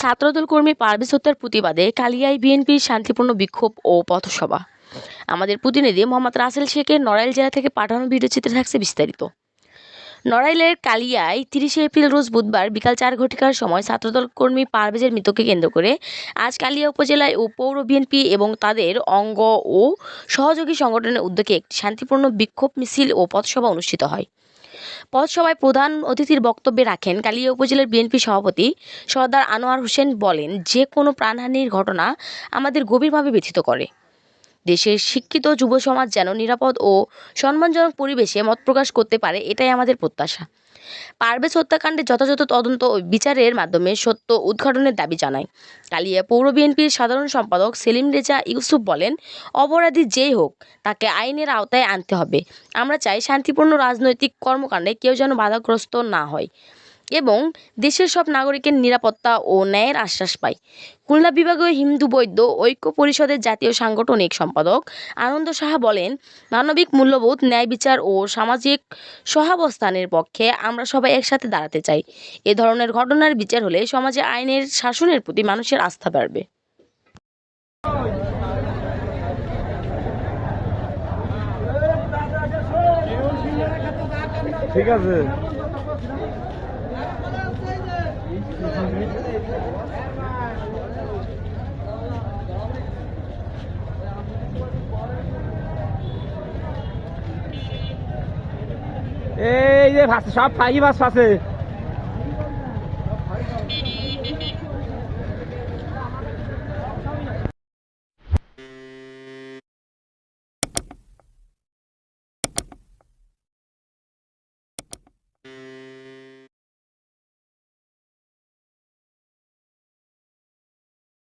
ছাত্রদল কর্মী পারভেজ হত্যার প্রতিবাদে কালিয়ায় বিএনপির শান্তিপূর্ণ বিক্ষোভ ও পথসভা। আমাদের প্রতিনিধি মোহাম্মদ রাসেল শেখের নড়াইল জেলা থেকে পাঠানো ভিডিওচিত্রে থাকছে বিস্তারিত। নড়াইলের কালিয়ায় 30শে এপ্রিল রোজ বুধবার বিকাল 4 ঘটিকার সময় ছাত্রদল কর্মী পারভেজের মৃত্যুকে কেন্দ্র করে আজ কালিয়া উপজেলায় ও পৌর বিএনপি এবং তাদের অঙ্গ ও সহযোগী সংগঠনের উদ্যোগে একটি শান্তিপূর্ণ বিক্ষোভ মিছিল ও পথসভা অনুষ্ঠিত হয়। পথসভায় প্রধান অতিথির বক্তব্যে রাখেন কালিয়া উপজেলার বিএনপি সভাপতি সরদার আনোয়ার হোসেন। বলেন, যে কোনো প্রাণহানির ঘটনা আমাদের গভীরভাবে ব্যথিত করে। দেশের শিক্ষিত যুব সমাজ যেন নিরাপদ ও সম্মানজনক পরিবেশে মত প্রকাশ করতে পারে, এটাই আমাদের প্রত্যাশা। পারভেজ হত্যাকাণ্ডের যথাযথ তদন্ত ও বিচারের মাধ্যমে সত্য উদ্ঘাটনের দাবি জানায়। কালিয়া পৌর বিএনপির সাধারণ সম্পাদক সেলিম রেজা ইউসুফ বলেন, অপরাধী যেই হোক তাকে আইনের আওতায় আনতে হবে। আমরা চাই শান্তিপূর্ণ রাজনৈতিক কর্মকাণ্ডে কেউ যেন বাধাগ্রস্ত না হয় এবং দেশের সব নাগরিকের নিরাপত্তা ও ন্যায়ের আশ্বাস পায়। খুলনা বিভাগীয় হিন্দু বৌদ্ধ ঐক্য পরিষদের জাতীয় সাংগঠনিক সম্পাদক আনন্দ সাহা বলেন, মানবিক মূল্যবোধ, ন্যায় বিচার ও সামাজিক সহাবস্থানের পক্ষে আমরা সবাই একসাথে দাঁড়াতে চাই। এ ধরনের ঘটনার বিচার হলে সমাজে আইনের শাসনের প্রতি মানুষের আস্থা বাড়বে। ঠিক আছে। এই যে সব ফাঁকি মাছ আছে।